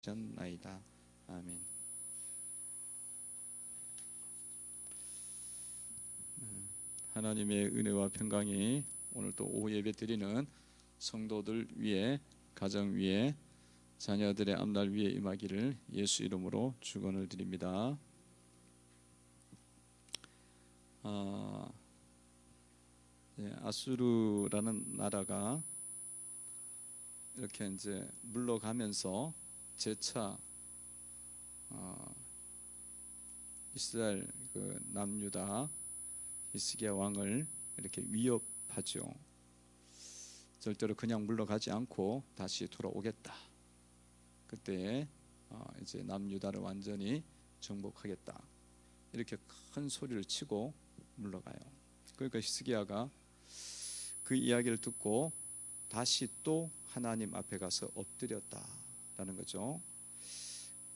하셨나이다. 아멘. 하나님의 은혜와 평강이 오늘 또 오후 예배 드리는 성도들 위에, 가정 위에, 자녀들의 앞날 위에 임하기를 예수 이름으로 축원을 드립니다. 아수르라는 나라가 이렇게 이제 물러가면서 재차 이스라엘 남유다 히스기야 왕을 이렇게 위협하죠. 절대로 그냥 물러가지 않고 다시 돌아오겠다. 그때 이제 남유다를 완전히 정복하겠다. 이렇게 큰 소리를 치고 물러가요. 그러니까 히스기야가 그 이야기를 듣고 다시 또 하나님 앞에 가서 엎드렸다라는 거죠.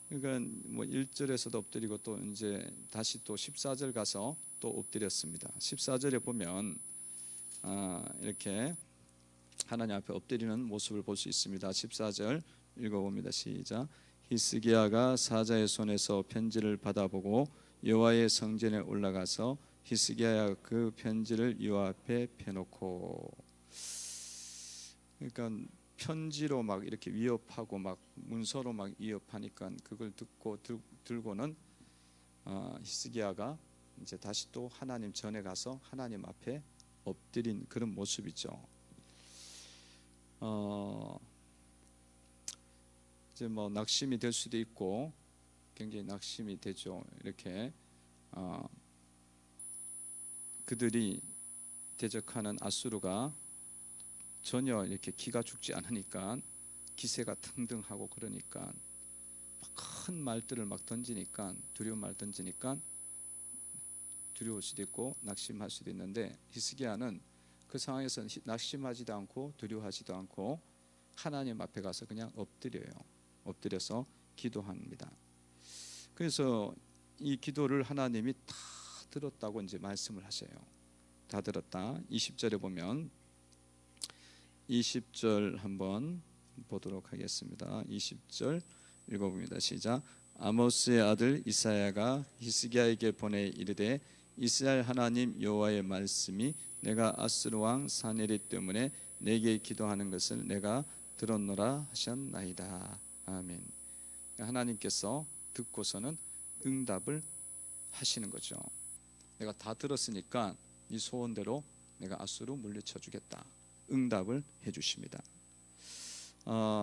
그러니까 뭐 1절에서도 엎드리고 또 이제 다시 또 14절 가서 또 엎드렸습니다. 14절에 보면 이렇게 하나님 앞에 엎드리는 모습을 볼 수 있습니다. 14절 읽어봅니다. 시작. 히스기야가 사자의 손에서 편지를 받아보고 여호와의 성전에 올라가서 히스기야가 그 편지를 여호와 앞에 펴놓고, 그러니까 편지로 막 이렇게 위협하고 막 문서로 막 위협하니까 그걸 듣고 들고는 히스기야가 이제 다시 또 하나님 전에 가서 하나님 앞에 엎드린 그런 모습이죠. 이제 뭐 낙심이 될 수도 있고 굉장히 낙심이 되죠. 이렇게 그들이 대적하는 아수르가 전혀 이렇게 기가 죽지 않으니까 기세가 등등하고, 그러니까 큰 말들을 막 던지니까, 두려운 말 던지니까 두려울 수도 있고 낙심할 수도 있는데, 히스기야는 그 상황에서 낙심하지도 않고 두려워하지도 않고 하나님 앞에 가서 그냥 엎드려요. 엎드려서 기도합니다. 그래서 이 기도를 하나님이 다 들었다고 이제 말씀을 하세요. 다 들었다. 20절에 보면 20절 한번 보도록 하겠습니다. 20절 읽어봅니다. 시작. 아모스의 아들 이사야가 히스기야에게 보내 이르되 이스라엘 하나님 여호와의 말씀이 내가 아수르 왕 사네립 때문에 내게 기도하는 것을 내가 들었노라 하셨나이다. 아멘. 하나님께서 듣고서는 응답을 하시는 거죠. 내가 다 들었으니까 네 소원대로 내가 아수르 물리쳐 주겠다. 응답을 해주십니다.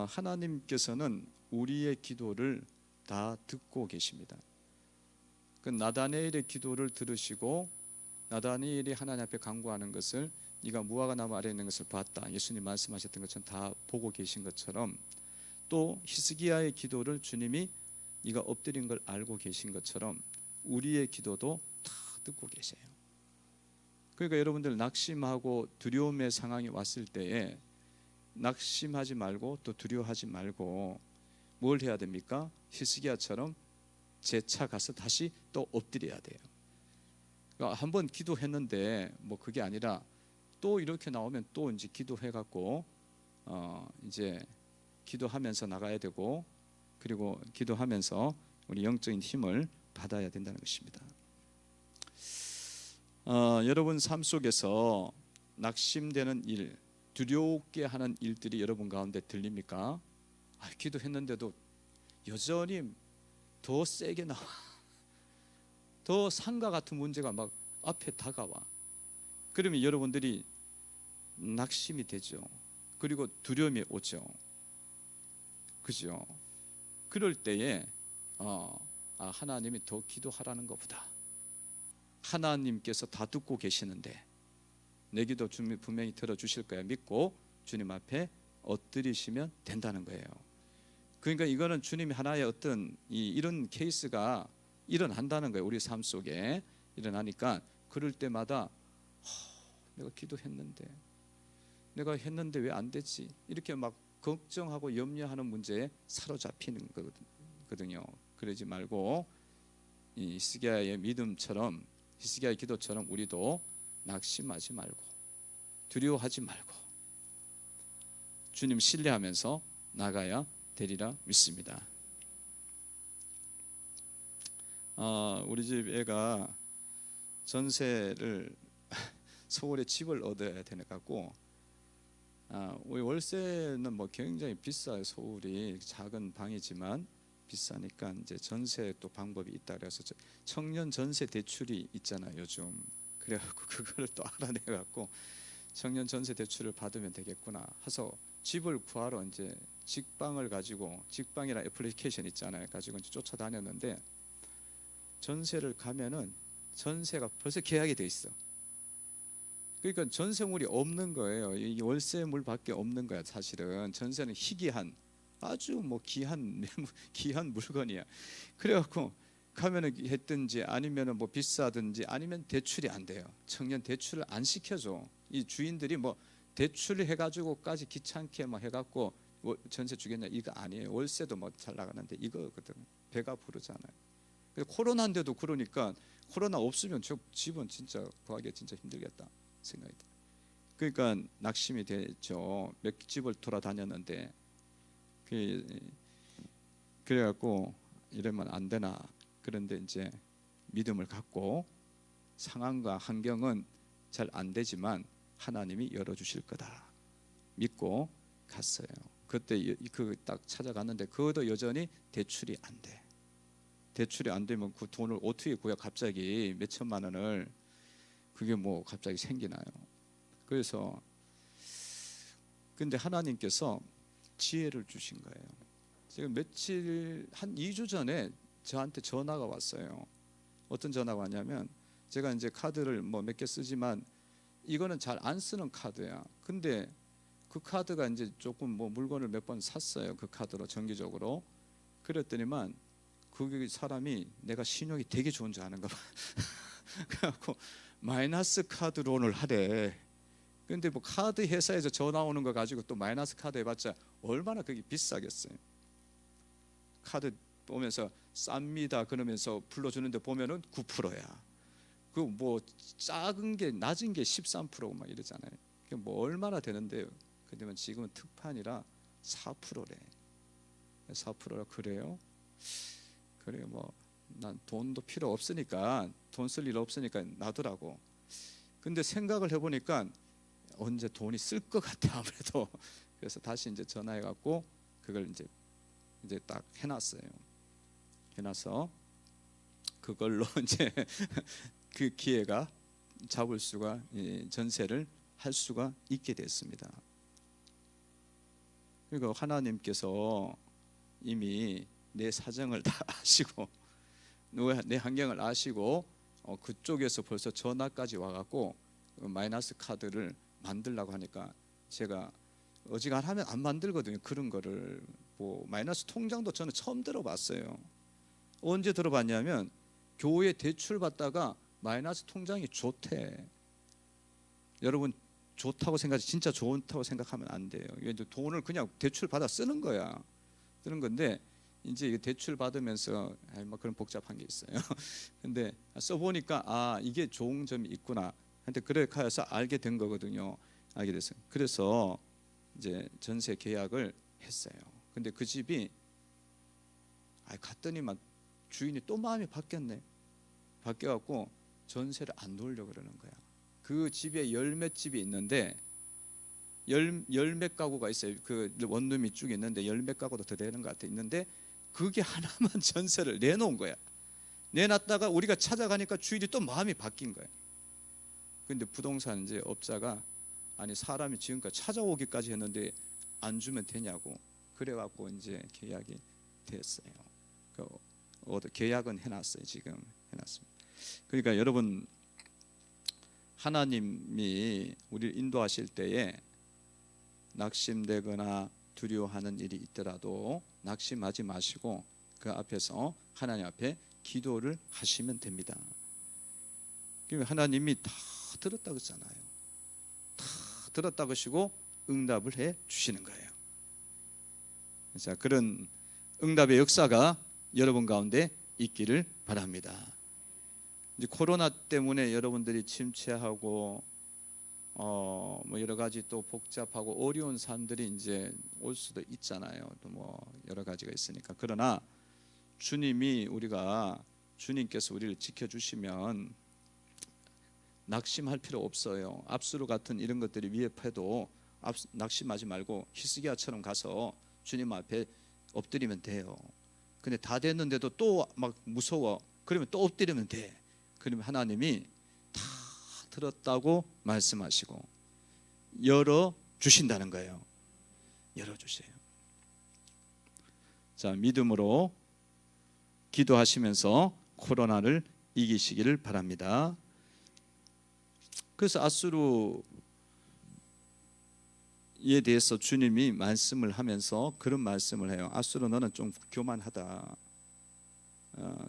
하나님께서는 우리의 기도를 다 듣고 계십니다. 그 나다니엘의 기도를 들으시고 나다니엘이 하나님 앞에 간구하는 것을 네가 무화과 나무 아래에 있는 것을 봤다, 예수님 말씀하셨던 것처럼 다 보고 계신 것처럼, 또 히스기야의 기도를 주님이 네가 엎드린 걸 알고 계신 것처럼 우리의 기도도 다 듣고 계세요. 그러니까 여러분들 낙심하고 두려움의 상황이 왔을 때에 낙심하지 말고 또 두려워하지 말고 뭘 해야 됩니까? 히스기야처럼 재차 가서 다시 또 엎드려야 돼요. 그러니까 한번 기도했는데 뭐 그게 아니라 또 이렇게 나오면 또 이제 기도해갖고 이제 기도하면서 나가야 되고, 그리고 기도하면서 우리 영적인 힘을 받아야 된다는 것입니다. 여러분 삶 속에서 낙심되는 일, 두렵게 하는 일들이 여러분 가운데 들립니까? 기도했는데도 여전히 더 세게 나와, 더 산과 같은 문제가 막 앞에 다가와. 그러면 여러분들이 낙심이 되죠. 그리고 두려움이 오죠. 그죠? 그럴 때에 하나님이 더 기도하라는 것보다 하나님께서 다 듣고 계시는데 내 기도 주님 분명히 들어주실 거야 믿고 주님 앞에 엎드리시면 된다는 거예요. 그러니까 이거는 주님이 하나의 어떤 이런 케이스가 일어난다는 거예요. 우리 삶 속에 일어나니까 그럴 때마다 내가 기도했는데 내가 했는데 왜 안 되지? 이렇게 막 걱정하고 염려하는 문제에 사로잡히는 거거든요. 그러지 말고 이 히스기야의 믿음처럼, 히스기야의 기도처럼 우리도 낙심하지 말고 두려워하지 말고 주님 신뢰하면서 나가야 되리라 믿습니다. 우리 집 애가 전세를 서울에 집을 얻어야 되는 것 같고, 우리 월세는 뭐 굉장히 비싸요. 서울이 작은 방이지만 비싸니까 이제 전세 또 방법이 있다 그래서 청년 전세 대출이 있잖아요 요즘. 그래갖고 그거를 또 알아내갖고 청년 전세 대출을 받으면 되겠구나 해서 집을 구하러 이제 직방을 가지고, 직방이라는 애플리케이션 있잖아요, 가지고 이제 쫓아다녔는데, 전세를 가면은 전세가 벌써 계약이 돼 있어. 그러니까 전세물이 없는 거예요. 이 월세물밖에 없는 거야. 사실은 전세는 희귀한, 아주 뭐 귀한 물건이야. 그래갖고 가면은 했든지 아니면은 뭐 비싸든지 아니면 대출이 안 돼요. 청년 대출을 안 시켜줘. 이 주인들이 뭐 대출을 해가지고까지 귀찮게 뭐 해갖고 전세 주겠냐 이거 아니에요. 월세도 뭐 잘 나가는데 이거거든. 배가 부르잖아요. 코로나인데도 그러니까 코로나 없으면 저 집은 진짜 구하기 진짜 힘들겠다 생각이 들어요. 그러니까 낙심이 되죠. 몇 집을 돌아다녔는데 그래갖고 이러면 안 되나. 그런데 이제 믿음을 갖고 상황과 환경은 잘 안 되지만 하나님이 열어주실 거다 믿고 갔어요. 그때 그 딱 찾아갔는데 그것도 여전히 대출이 안 돼. 대출이 안 되면 그 돈을 어떻게 구해? 갑자기 몇 천만 원을 그게 뭐 갑자기 생기나요? 그래서 근데 하나님께서 지혜를 주신 거예요. 지금 며칠 한 2주 전에 저한테 전화가 왔어요. 어떤 전화가 왔냐면 제가 이제 카드를 뭐 몇 개 쓰지만 이거는 잘 안 쓰는 카드야. 근데 그 카드가 이제 조금 뭐 물건을 몇 번 샀어요. 그 카드로 정기적으로. 그랬더니만 그 사람이 내가 신용이 되게 좋은 줄 아는가 봐. 그래갖고 마이너스 카드 론을 하래. 근데 뭐 카드 회사에서 전화 오는 거 가지고 또 마이너스 카드 해봤자 얼마나 그게 비싸겠어요. 카드 보면서 쌉니다 그러면서 불러주는데 보면은 9%야. 그 뭐 작은 게 낮은 게 13% 막 이러잖아요. 그게 뭐 얼마나 되는데요. 근데 지금은 특판이라 4%래. 4%라 그래요? 그래요. 뭐 난 돈도 필요 없으니까, 돈 쓸 일 없으니까 놔두라고. 근데 생각을 해보니까 언제 돈이 쓸 것 같아 아무래도. 그래서 다시 이제 전화해갖고 그걸 이제 딱 해놨어요. 해놔서 그걸로 이제 그 기회가 잡을 수가, 전세를 할 수가 있게 됐습니다. 그리고 하나님께서 이미 내 사정을 다 아시고 내 환경을 아시고 그쪽에서 벌써 전화까지 와갖고 마이너스 카드를 만들라고 하니까 제가 어지간하면 안 만들거든요. 그런 거를 뭐 마이너스 통장도 저는 처음 들어봤어요. 언제 들어봤냐면 교회 대출 받다가 마이너스 통장이 좋대. 여러분 좋다고 생각하지 진짜 좋다고 생각하면 안 돼요. 이게 돈을 그냥 대출 받아 쓰는 거야. 쓰는 건데 이제 대출 받으면서 뭐 그런 복잡한 게 있어요. 근데 써보니까 이게 좋은 점이 있구나. 근데 그래 가서 알게 된 거거든요. 알게 됐어요. 그래서 이제 전세 계약을 했어요. 근데 그 집이 갔더니만 주인이 또 마음이 바뀌었네. 바뀌어갖고 전세를 안 놓으려고 그러는 거야. 그 집에 열 몇 집이 있는데 열 몇 가구가 있어요. 그 원룸이 쭉 있는데 열 몇 가구도 더 되는 것 같아. 있는데 그게 하나만 전세를 내놓은 거야. 내놨다가 우리가 찾아가니까 주인이 또 마음이 바뀐 거야. 근데 부동산 이제 업자가 아니 사람이 지금까지 찾아오기까지 했는데 안 주면 되냐고. 그래갖고 이제 계약이 됐어요. 계약은 해놨어요. 지금 해놨습니다. 그러니까 여러분 하나님이 우리를 인도하실 때에 낙심되거나 두려워하는 일이 있더라도 낙심하지 마시고 그 앞에서 하나님 앞에 기도를 하시면 됩니다. 하나님이 다 들었다고 했잖아요. 다 들었다고 하시고 응답을 해 주시는 거예요. 자, 그런 응답의 역사가 여러분 가운데 있기를 바랍니다. 이제 코로나 때문에 여러분들이 침체하고 뭐 여러 가지 또 복잡하고 어려운 사람들이 이제 올 수도 있잖아요. 또 뭐 여러 가지가 있으니까. 그러나 주님이 우리가 주님께서 우리를 지켜주시면 낙심할 필요 없어요. 압수로 같은 이런 것들이 위협해도 낙심하지 말고 히스기야처럼 가서 주님 앞에 엎드리면 돼요. 근데 다 됐는데도 또 막 무서워. 그러면 또 엎드리면 돼. 그러면 하나님이 다 들었다고 말씀하시고 열어 주신다는 거예요. 열어 주세요. 자, 믿음으로 기도하시면서 코로나를 이기시기를 바랍니다. 그래서 아수르에 대해서 주님이 말씀을 하면서 그런 말씀을 해요. 아수르 너는 좀 교만하다.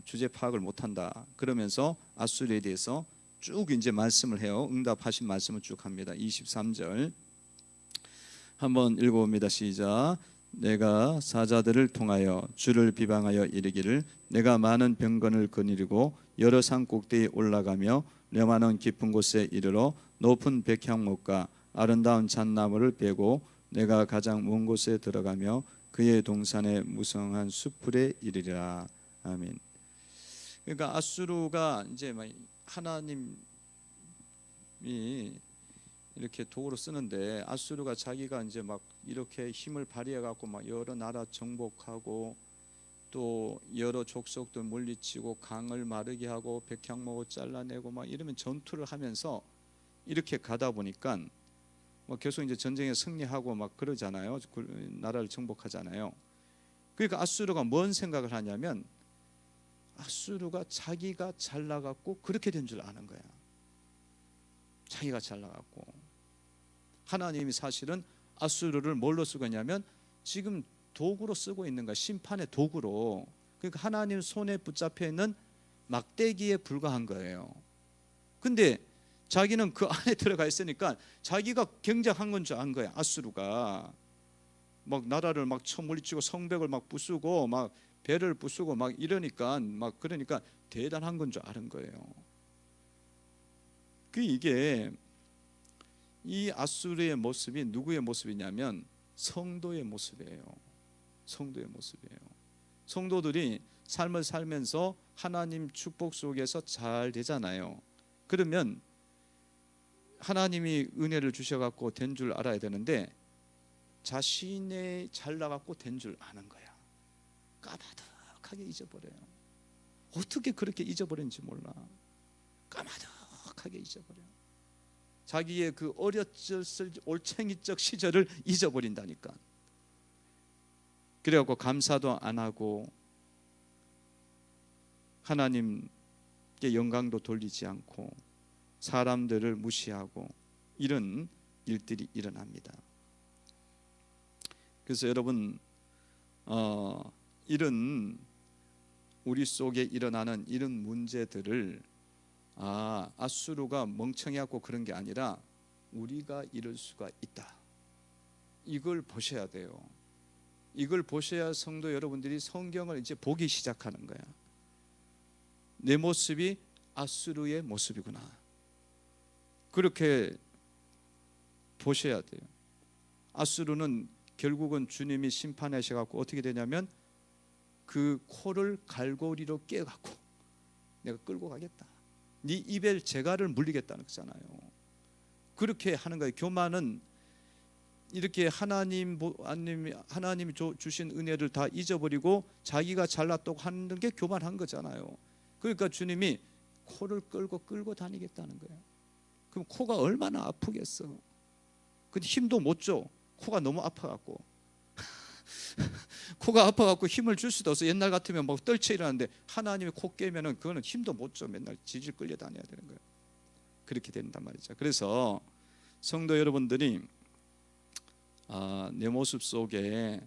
주제 파악을 못한다. 그러면서 아수르에 대해서 쭉 이제 말씀을 해요. 응답하신 말씀을 쭉 합니다. 23절 한번 읽어봅니다. 시작. 내가 사자들을 통하여 주를 비방하여 이르기를 내가 많은 병건을 거느리고 여러 산 꼭대기에 올라가며 려마는 깊은 곳에 이르러 높은 백향목과 아름다운 잣나무를 베고 내가 가장 먼 곳에 들어가며 그의 동산에 무성한 숲풀에 이르리라. 아멘. 그러니까 아수르가 이제 하나님이 이렇게 도구로 쓰는데 아수르가 자기가 이제 막 이렇게 힘을 발휘해 갖고 막 여러 나라 정복하고 또 여러 족속들 물리치고 강을 마르게 하고 백향목을 잘라내고 막 이러면 전투를 하면서 이렇게 가다 보니까 뭐 계속 이제 전쟁에 승리하고 막 그러잖아요. 나라를 정복하잖아요. 그러니까 아수르가 뭔 생각을 하냐면 아수르가 자기가 잘 나갔고 그렇게 된 줄 아는 거야. 자기가 잘 나갔고 하나님이 사실은 아수르를 뭘로 쓰고 있냐면 지금 도구로 쓰고 있는 거야. 심판의 도구로. 그러니까 하나님 손에 붙잡혀 있는 막대기에 불과한 거예요. 근데 자기는 그 안에 들어가 있으니까 자기가 굉장한 건 줄 안 거야. 아수르가 막 나라를 막 쳐물리치고 성벽을 막 부수고 막 배를 부수고 막 이러니까 막 그러니까 대단한 건 줄 아는 거예요. 이게 이 아수르의 모습이 누구의 모습이냐면 성도의 모습이에요. 성도의 모습이에요. 성도들이 삶을 살면서 하나님 축복 속에서 잘 되잖아요. 그러면 하나님이 은혜를 주셔갖고 된 줄 알아야 되는데 자신의 잘 나갖고 된 줄 아는 거야. 까마득하게 잊어버려요. 어떻게 그렇게 잊어버린지 몰라. 까마득하게 잊어버려요. 자기의 그 어렸을 올챙이적 시절을 잊어버린다니까. 그래갖고 감사도 안 하고 하나님께 영광도 돌리지 않고 사람들을 무시하고 이런 일들이 일어납니다. 그래서 여러분 이런 우리 속에 일어나는 이런 문제들을 아수르가 멍청해갖고 그런 게 아니라 우리가 이럴 수가 있다. 이걸 보셔야 돼요. 이걸 보셔야 성도 여러분들이 성경을 이제 보기 시작하는 거야. 내 모습이 아수르의 모습이구나. 그렇게 보셔야 돼요. 아수르는 결국은 주님이 심판하셔갖고 어떻게 되냐면 그 코를 갈고리로 깨갖고 내가 끌고 가겠다. 네 입에 재갈을 물리겠다는 거잖아요. 그렇게 하는 거예요. 교만은 이렇게 하나님이 주신 은혜를 다 잊어버리고 자기가 잘났다고 하는 게 교만한 거잖아요. 그러니까 주님이 코를 끌고 다니겠다는 거예요. 그럼 코가 얼마나 아프겠어. 근데 힘도 못 줘. 코가 너무 아파갖고 코가 아파갖고 힘을 줄 수도 없어. 옛날 같으면 막 떨쳐 일어나는데 하나님이 코 깨면은 그거는 힘도 못 줘. 맨날 질질 끌려 다녀야 되는 거예요. 그렇게 된단 말이죠. 그래서 성도 여러분들이 내 모습 속에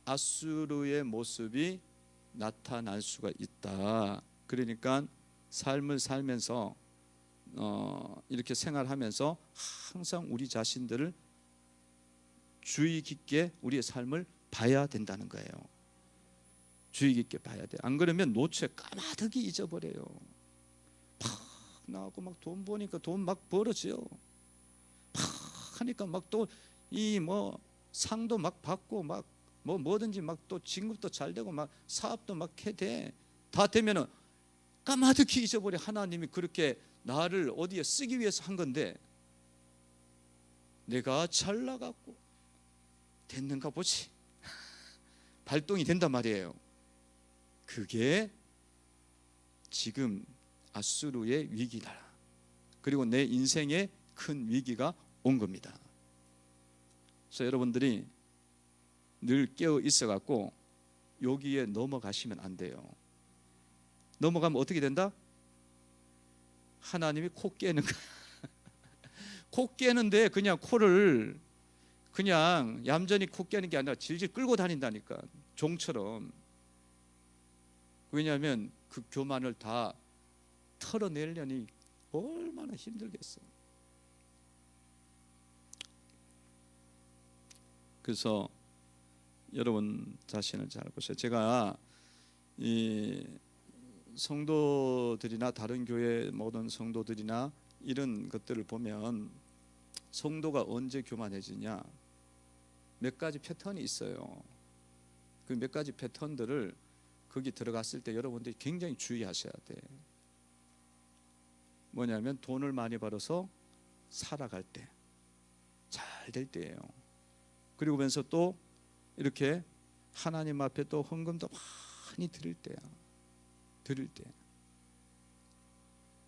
아수르의 모습이 나타날 수가 있다. 그러니까 삶을 살면서 이렇게 생활하면서 항상 우리 자신들을 주의 깊게 우리의 삶을 봐야 된다는 거예요. 주의 깊게 봐야 돼. 안 그러면 노초에 까마득히 잊어버려요. 팍 나오고 막 돈 버니까 돈 막 벌어져요. 팍 하니까 막 또 이 뭐 상도 막 받고 막 뭐든지 막 또 진급도 잘 되고 막 사업도 막 돼. 다 되면은 까마득히 잊어버려. 하나님이 그렇게 나를 어디에 쓰기 위해서 한 건데 내가 잘 나갔고 됐는가 보지. 발동이 된단 말이에요. 그게 지금 아수르의 위기다. 그리고 내 인생에 큰 위기가 온 겁니다. 그래서 여러분들이 늘 깨어 있어 갖고 여기에 넘어가시면 안 돼요. 넘어가면 어떻게 된다? 하나님이 코 깨는 거야. 코 깨는데 그냥 코를 그냥 얌전히 코 깨는 게 아니라 질질 끌고 다닌다니까. 종처럼. 왜냐하면 그 교만을 다 털어내려니 얼마나 힘들겠어. 그래서 여러분 자신을 잘 보세요. 제가 이 성도들이나 다른 교회 모든 성도들이나 이런 것들을 보면 성도가 언제 교만해지냐, 몇 가지 패턴이 있어요. 그 몇 가지 패턴들을 거기 들어갔을 때 여러분들이 굉장히 주의하셔야 돼. 뭐냐면 돈을 많이 벌어서 살아갈 때, 잘 될 때예요. 그리고 면서 또 이렇게 하나님 앞에 또 헌금도 많이 드릴 때야. 드릴 때.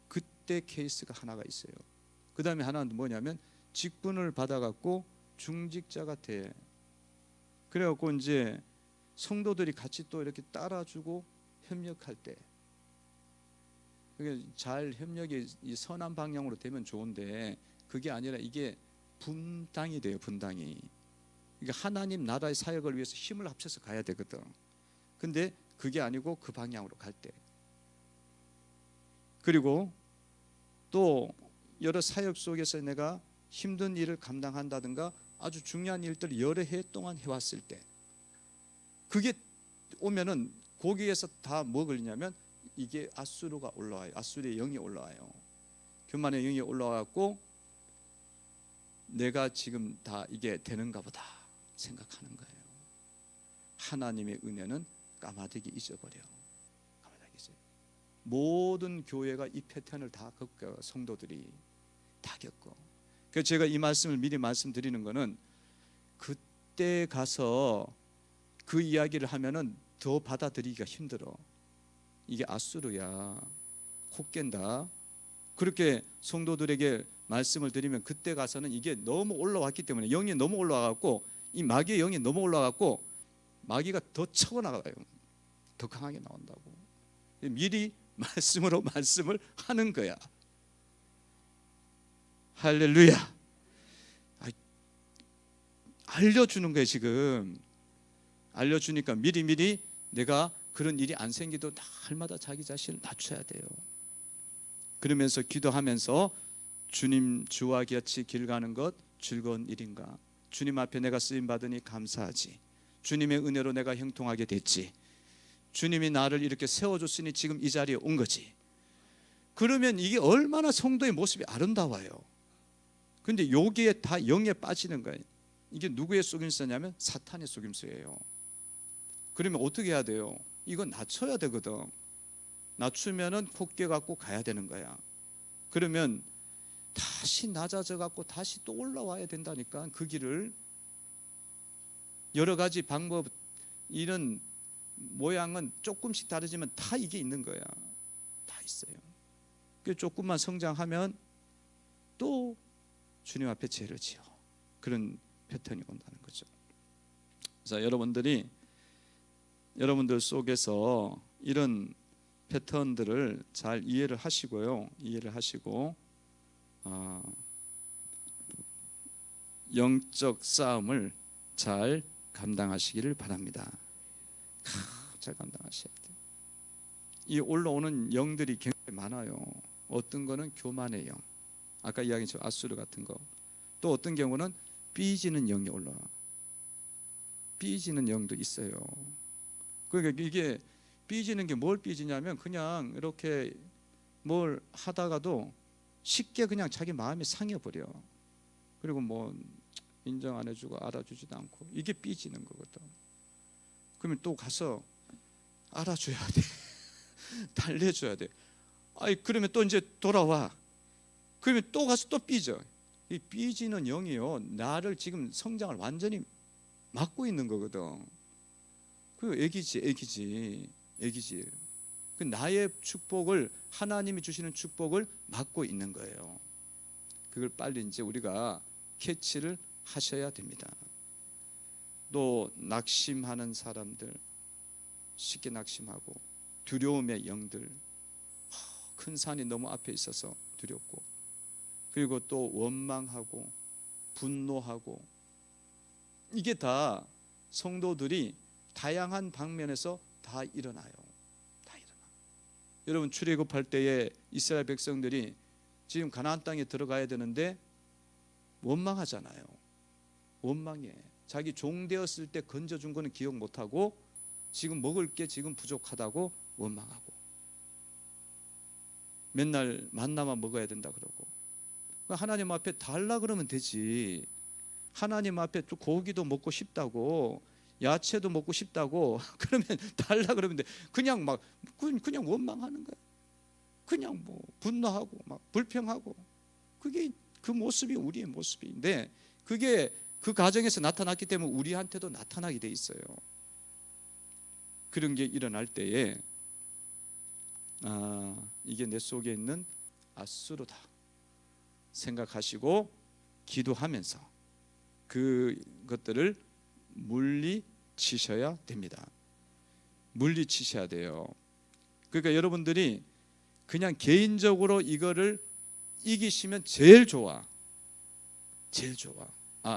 그때 케이스가 하나가 있어요. 그 다음에 하나는 뭐냐면 직분을 받아갖고 중직자가 돼. 그래갖고 이제 성도들이 같이 또 이렇게 따라주고 협력할 때, 그게 잘 협력이 이 선한 방향으로 되면 좋은데 그게 아니라 이게 분당이 돼요. 분당이. 그러니까 하나님 나라의 사역을 위해서 힘을 합쳐서 가야 되거든. 근데 그게 아니고 그 방향으로 갈 때, 그리고 또 여러 사역 속에서 내가 힘든 일을 감당한다든가 아주 중요한 일들을 여러 해 동안 해왔을 때, 그게 오면은 거기에서 다 뭐 걸리냐면 이게 아수르가 올라와요. 아수르의 영이 올라와요. 교만의 영이 올라와갖고 내가 지금 다 이게 되는가 보다 생각하는 거예요. 하나님의 은혜는 까마득히 잊어버려. 까마득히 잊어요. 모든 교회가 이 패턴을 다 겪어요. 성도들이 다 겪어. 그래서 제가 이 말씀을 미리 말씀드리는 거는 그때 가서 그 이야기를 하면은 더 받아들이기가 힘들어. 이게 아수르야. 코 깬다. 그렇게 성도들에게 말씀을 드리면 그때 가서는 이게 너무 올라왔기 때문에, 영이 너무 올라와갖고 이 마귀의 영이 너무 올라와갖고 마귀가 더 쳐고 나가요. 더 강하게 나온다고. 미리 말씀으로 말씀을 하는 거야. 할렐루야. 알려주는 거예요. 지금 알려주니까 미리미리 내가 그런 일이 안 생기도 날마다 자기 자신을 낮춰야 돼요. 그러면서 기도하면서 주님 주와 같이 길 가는 것 즐거운 일인가? 주님 앞에 내가 쓰임 받으니 감사하지. 주님의 은혜로 내가 형통하게 됐지. 주님이 나를 이렇게 세워줬으니 지금 이 자리에 온 거지. 그러면 이게 얼마나 성도의 모습이 아름다워요. 근데 여기에 다 영에 빠지는 거예요. 이게 누구의 속임수냐면 사탄의 속임수예요. 그러면 어떻게 해야 돼요? 이건 낮춰야 되거든. 낮추면은 콧게 갖고 가야 되는 거야. 그러면 다시 낮아져 갖고 다시 또 올라와야 된다니까. 그 길을 여러 가지 방법, 이런 모양은 조금씩 다르지만 다 이게 있는 거야. 다 있어요. 그 조금만 성장하면 또 주님 앞에 죄를 지어. 그런 패턴이 온다는 거죠. 그래서 여러분들 속에서 이런 패턴들을 잘 이해를 하시고요. 이해를 하시고 영적 싸움을 잘 감당하시기를 바랍니다. 잘 감당하셔야 돼요. 이 올라오는 영들이 굉장히 많아요. 어떤 거는 교만의 영, 아까 이야기했죠. 아수르 같은 거. 또 어떤 경우는 삐지는 영이 올라와. 삐지는 영도 있어요. 그러니까 이게 삐지는 게 뭘 삐지냐면 그냥 이렇게 뭘 하다가도 쉽게 그냥 자기 마음이 상해버려. 그리고 뭐 인정 안 해주고 알아주지도 않고, 이게 삐지는 거거든. 그러면 또 가서 알아줘야 돼. 달래줘야 돼. 그러면 또 이제 돌아와. 그러면 또 가서 또 삐져. 이 삐지는 영이요, 나를 지금 성장을 완전히 막고 있는 거거든. 그 애기지. 그 나의 축복을, 하나님이 주시는 축복을 막고 있는 거예요. 그걸 빨리 이제 우리가 캐치를 하셔야 됩니다. 또 낙심하는 사람들, 쉽게 낙심하고 두려움의 영들, 큰 산이 너무 앞에 있어서 두렵고, 그리고 또 원망하고 분노하고, 이게 다 성도들이 다양한 방면에서 다 일어나요. 여러분, 출애굽할 때에 이스라엘 백성들이 지금 가나안 땅에 들어가야 되는데 원망하잖아요. 원망해. 자기 종 되었을 때 건져준 거는 기억 못하고 지금 먹을 게 지금 부족하다고 원망하고, 맨날 만나만 먹어야 된다 그러고, 하나님 앞에 달라 그러면 되지. 하나님 앞에 또 고기도 먹고 싶다고, 야채도 먹고 싶다고 그러면 달라 그러면 돼. 그냥 원망하는 거야. 그냥 뭐 분노하고 막 불평하고, 그게 그 모습이 우리의 모습인데, 그게 그 가정에서 나타났기 때문에 우리한테도 나타나게 돼 있어요. 그런 게 일어날 때에 이게 내 속에 있는 아수르다 생각하시고 기도하면서 그것들을 물리치셔야 됩니다. 물리치셔야 돼요. 그러니까 여러분들이 그냥 개인적으로 이거를 이기시면 제일 좋아.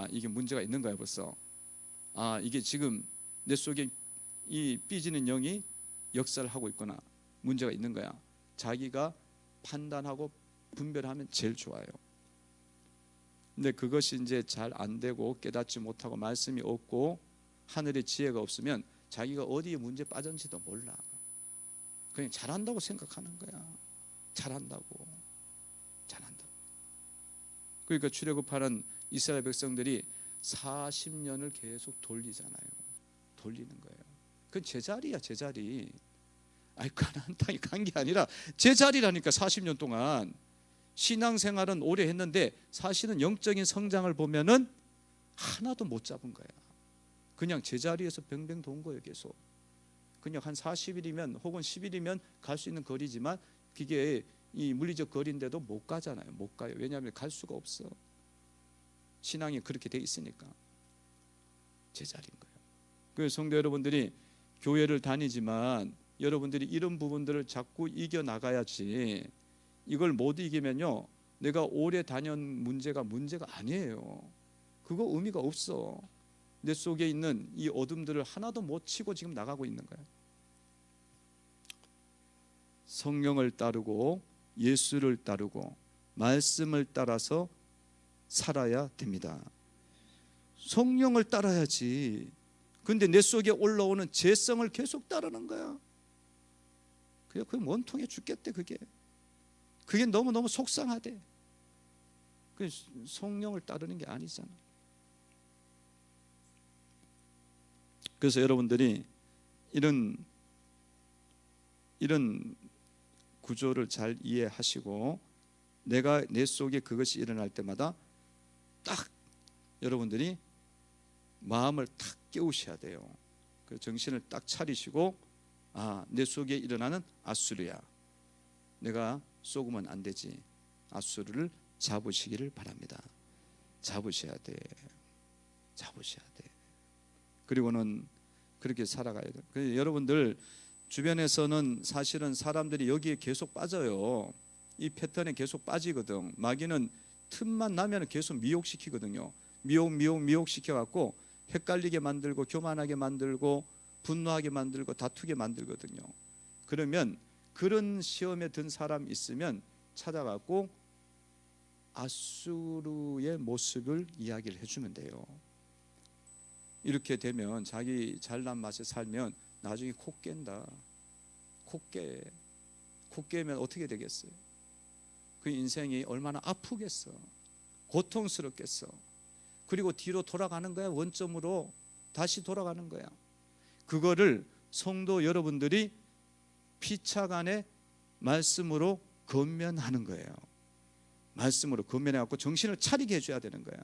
이게 문제가 있는 거야 벌써. 이게 지금 내 속에 이 삐지는 영이 역사를 하고 있구나. 문제가 있는 거야. 자기가 판단하고 분별하면 제일 좋아요. 근데 그것이 이제 잘 안 되고 깨닫지 못하고 말씀이 없고 하늘의 지혜가 없으면 자기가 어디에 문제 빠졌는지도 몰라. 그냥 잘한다고 생각하는 거야. 잘한다고. 그러니까 출애굽하는 이스라엘 백성들이 40년을 계속 돌리잖아요. 돌리는 거예요. 그건 제자리야, 제자리. 가나안 땅에 간 게 아니라 제자리라니까. 40년 동안 신앙생활은 오래 했는데 사실은 영적인 성장을 보면은 하나도 못 잡은 거야. 그냥 제자리에서 뱅뱅 돈 거예요. 계속. 그냥 한 40일이면 혹은 10일이면 갈 수 있는 거리지만 그게 이 물리적 거리인데도 못 가잖아요. 못 가요. 왜냐하면 갈 수가 없어. 신앙이 그렇게 돼 있으니까. 제자리인 거예요. 그래서 성도 여러분들이 교회를 다니지만 여러분들이 이런 부분들을 자꾸 이겨나가야지. 이걸 못 이기면요, 내가 오래 다녀온 문제가 아니에요. 그거 의미가 없어. 내 속에 있는 이 어둠들을 하나도 못 치고 지금 나가고 있는 거예요. 성령을 따르고 예수를 따르고 말씀을 따라서 살아야 됩니다. 성령을 따라야지. 근데 내 속에 올라오는 죄성을 계속 따르는 거야. 그게 원통해 죽겠대. 그게 너무너무 속상하대. 성령을 따르는 게 아니잖아. 그래서 여러분들이 이런 구조를 잘 이해하시고 내 속에 그것이 일어날 때마다 딱 여러분들이 마음을 탁 깨우셔야 돼요. 그 정신을 딱 차리시고, 내 속에 일어나는 아수르야. 내가 쏘으면 안 되지. 아수르를 잡으시기를 바랍니다. 잡으셔야 돼. 그리고는 그렇게 살아가야 돼. 그래서 여러분들 주변에서는 사실은 사람들이 여기에 계속 빠져요. 이 패턴에 계속 빠지거든. 마귀는 틈만 나면 계속 미혹시키거든요. 미혹시켜갖고 헷갈리게 만들고 교만하게 만들고 분노하게 만들고 다투게 만들거든요. 그러면 그런 시험에 든 사람 있으면 찾아가고 아수르의 모습을 이야기를 해주면 돼요. 이렇게 되면 자기 잘난 맛에 살면 나중에 코 깬다. 코 깨면 어떻게 되겠어요? 그 인생이 얼마나 아프겠어. 고통스럽겠어. 그리고 뒤로 돌아가는 거야. 원점으로 다시 돌아가는 거야. 그거를 성도 여러분들이 피차간의 말씀으로 건면하는 거예요. 말씀으로 건면해갖고 정신을 차리게 해줘야 되는 거야.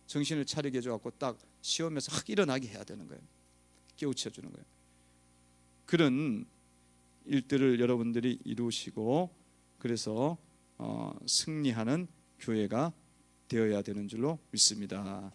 정신을 차리게 해줘갖고 딱 시험에서 확 일어나게 해야 되는 거예요. 깨우쳐 주는 거예요. 그런 일들을 여러분들이 이루시고 그래서 승리하는 교회가 되어야 되는 줄로 믿습니다.